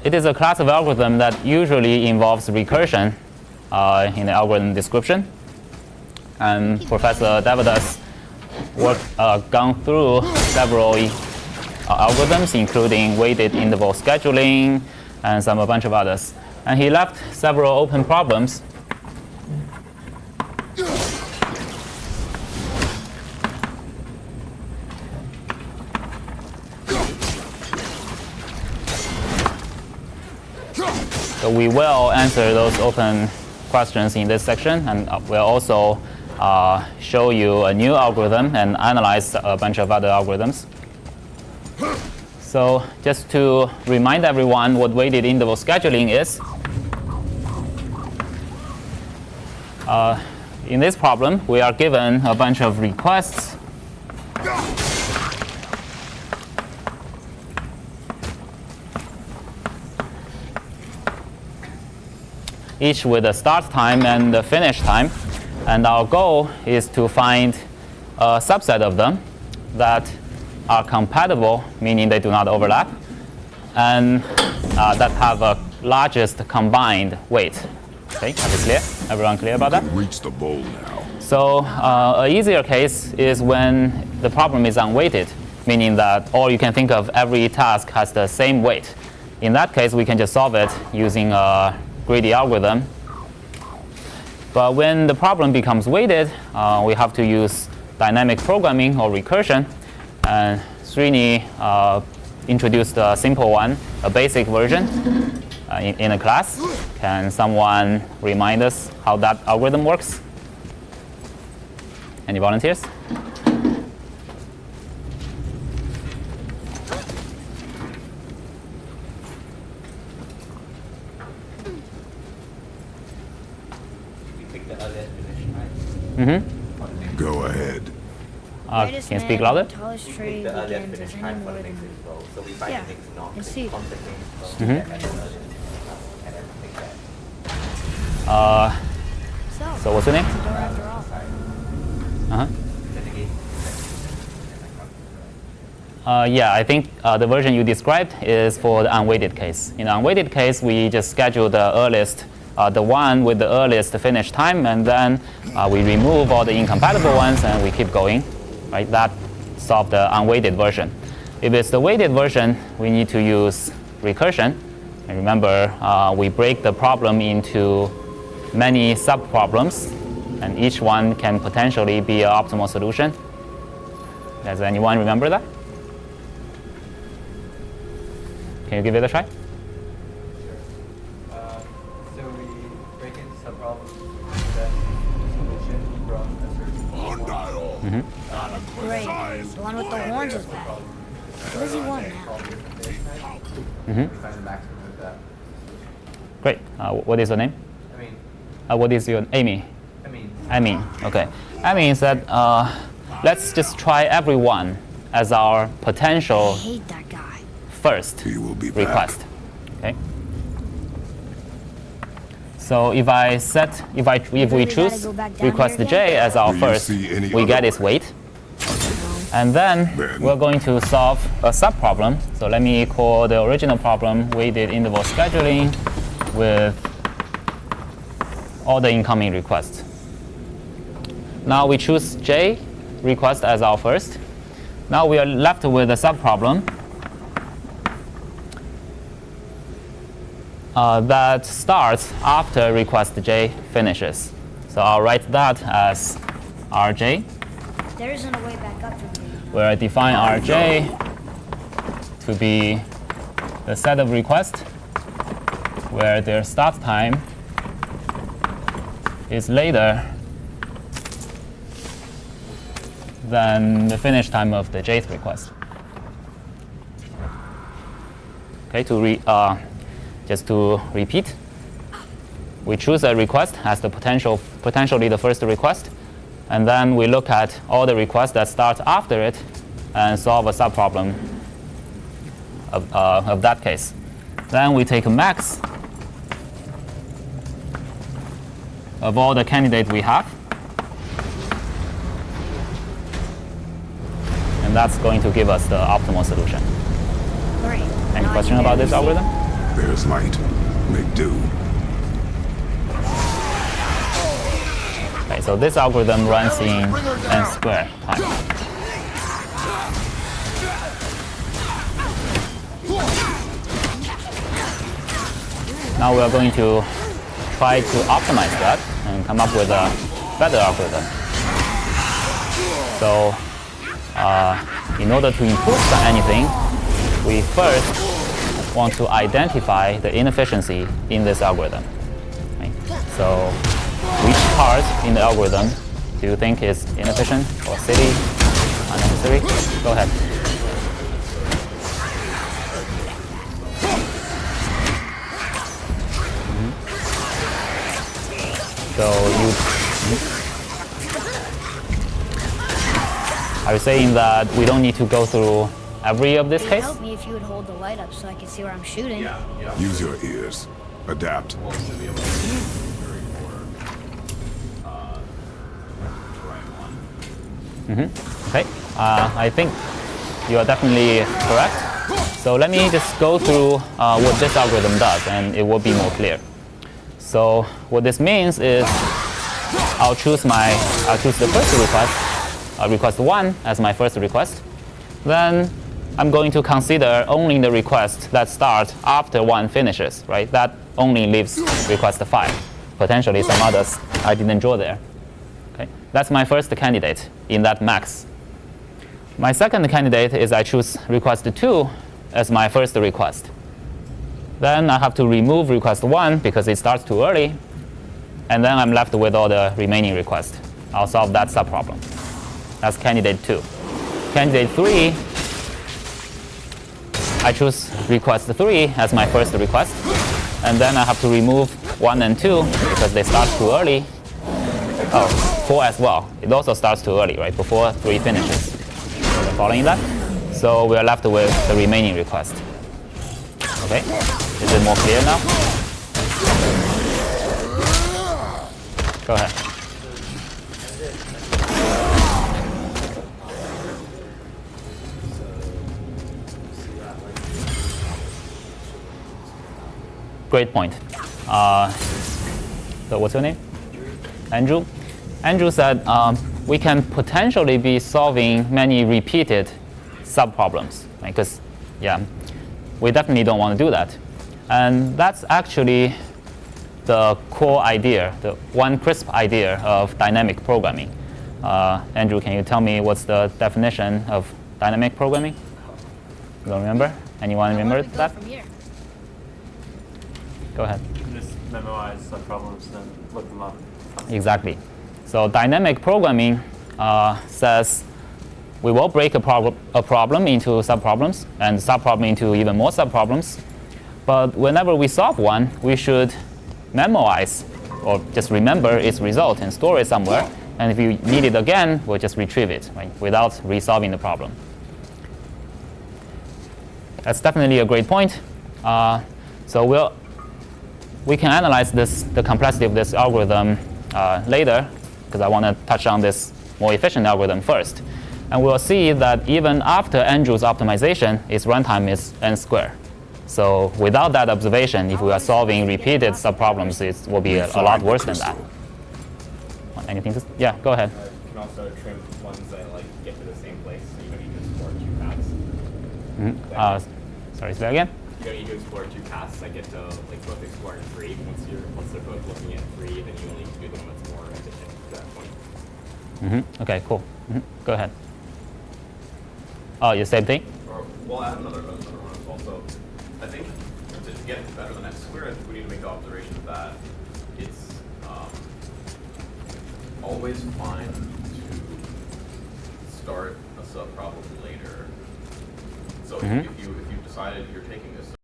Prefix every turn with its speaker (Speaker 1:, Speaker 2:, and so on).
Speaker 1: it is a class of algorithm that usually involves recursion in the algorithm description. And Professor Devadas gone through several algorithms, including weighted interval scheduling and a bunch of others. And he left several open problems. So we will answer those open questions in this section, and we'll also show you a new algorithm and analyze a bunch of other algorithms. So just to remind everyone what weighted interval scheduling is, in this problem, we are given a bunch of requests. Each with a start time and a finish time. And our goal is to find a subset of them that are compatible, meaning they do not overlap, and that have a largest combined weight. Okay, are we clear? Everyone clear about that?
Speaker 2: Reach the bowl now.
Speaker 1: So an easier case is when the problem is unweighted, meaning that all you can think of every task has the same weight. In that case, we can just solve it using a greedy algorithm. But when the problem becomes weighted, we have to use dynamic programming or recursion. And Srini introduced a simple one, a basic version in a class. Can someone remind us how that algorithm works? Any volunteers? Mm-hmm.
Speaker 2: Go ahead.
Speaker 1: Can you speak louder?
Speaker 3: Tallest tree begins as any more than yeah, and see.
Speaker 1: So what's your name? Yeah, I think the version you described is for the unweighted case. In the unweighted case, we just schedule the earliest, the one with the earliest finish time, and then we remove all the incompatible ones, and we keep going. Right? That solves the unweighted version. If it's the weighted version, we need to use recursion. And remember, we break the problem into many sub-problems, and each one can potentially be an optimal solution. Does anyone remember that? Can you give it a try?
Speaker 4: Sure. So we break into subproblems, then solution from a certain
Speaker 2: Dial.
Speaker 3: Great. The one with the horns is back. What does he want now?
Speaker 4: We find the maximum of that.
Speaker 1: Great. What is your name? What is your Amy? Amy. Okay. Amy said, let's just try everyone as our potential
Speaker 3: I hate that guy.
Speaker 1: first
Speaker 2: He will be
Speaker 1: request.
Speaker 2: back.
Speaker 1: Okay. So if we choose request J as our
Speaker 2: Do you
Speaker 1: first,
Speaker 2: see any
Speaker 1: we
Speaker 2: other
Speaker 1: get its weight. And then we're going to solve a sub-problem. So let me call the original problem weighted interval scheduling with all the incoming requests. Now we choose J request as our first. Now we are left with a sub-problem that starts after request J finishes. So I'll write that as Rj,
Speaker 3: There isn't a way back up from here.
Speaker 1: where I define Rj to be the set of requests where their start time is later than the finish time of the jth request. Okay, just to repeat, we choose a request as the potentially the first request, and then we look at all the requests that start after it and solve a subproblem of that case. Then we take a max of all the candidates we have, and that's going to give us the optimal solution.
Speaker 3: Great.
Speaker 1: Any question about this algorithm?
Speaker 2: There's light. Make do.
Speaker 1: Okay, so this algorithm runs in n square time. Now we are going to try to optimize that and come up with a better algorithm. So in order to improve anything, we first want to identify the inefficiency in this algorithm. Okay? So which part in the algorithm do you think is inefficient or silly, unnecessary? Go ahead. So are you saying that we don't need to go through every of this
Speaker 3: It would
Speaker 1: case?
Speaker 3: help me if you would hold the light up so I can see where I'm shooting.
Speaker 2: Use your ears. Adapt.
Speaker 1: Okay, I think you are definitely correct. So let me just go through what this algorithm does, and it will be more clear. So what this means is I'll choose the first request, request 1 as my first request. Then I'm going to consider only the request that starts after 1 finishes, right? That only leaves request 5. Potentially some others I didn't draw there. Okay, that's my first candidate in that max. My second candidate is I choose request 2 as my first request. Then I have to remove request 1 because it starts too early. And then I'm left with all the remaining requests. I'll solve that subproblem. That's candidate 2. Candidate 3, I choose request 3 as my first request. And then I have to remove 1 and 2 because they start too early. Oh, 4 as well. It also starts too early, right? Before 3 finishes. So we're following that? So we're left with the remaining request. Okay? Is it more clear now? Go ahead. Great point. So what's your name? Andrew. Andrew said we can potentially be solving many repeated subproblems, because we definitely don't want to do that. And that's actually the core idea, the one crisp idea of dynamic programming. Andrew, can you tell me what's the definition of dynamic programming? You don't remember? Anyone remember that?
Speaker 3: From here.
Speaker 1: Go ahead.
Speaker 5: Just memorize subproblems and look them up.
Speaker 1: Exactly. So dynamic programming says we will break a problem into subproblems and subproblem into even more subproblems. But whenever we solve one, we should memorize or just remember its result and store it somewhere. And if you need it again, we'll just retrieve it, right, without resolving the problem. That's definitely a great point. So we can analyze the complexity of this algorithm later, because I want to touch on this more efficient algorithm first. And we'll see that even after Andrew's optimization, its runtime is n squared. So without that observation, if we are solving repeated subproblems, it will be a lot worse than that. Anything to? Yeah, go ahead.
Speaker 6: You can also trim ones that get to the same place, so you don't need to explore 2 paths.
Speaker 1: Sorry, say that again.
Speaker 6: You don't need to explore 2 paths that get to both exploring 3. Once they're both looking at 3, then you only do the one that's more efficient at that point.
Speaker 1: Okay, cool. Go ahead. Oh, the same thing?
Speaker 7: Well, I have another one as well. So I think to get better than x squared, I think we need to make the observation that it's always fine to start a subproblem later. So if you've decided you're taking this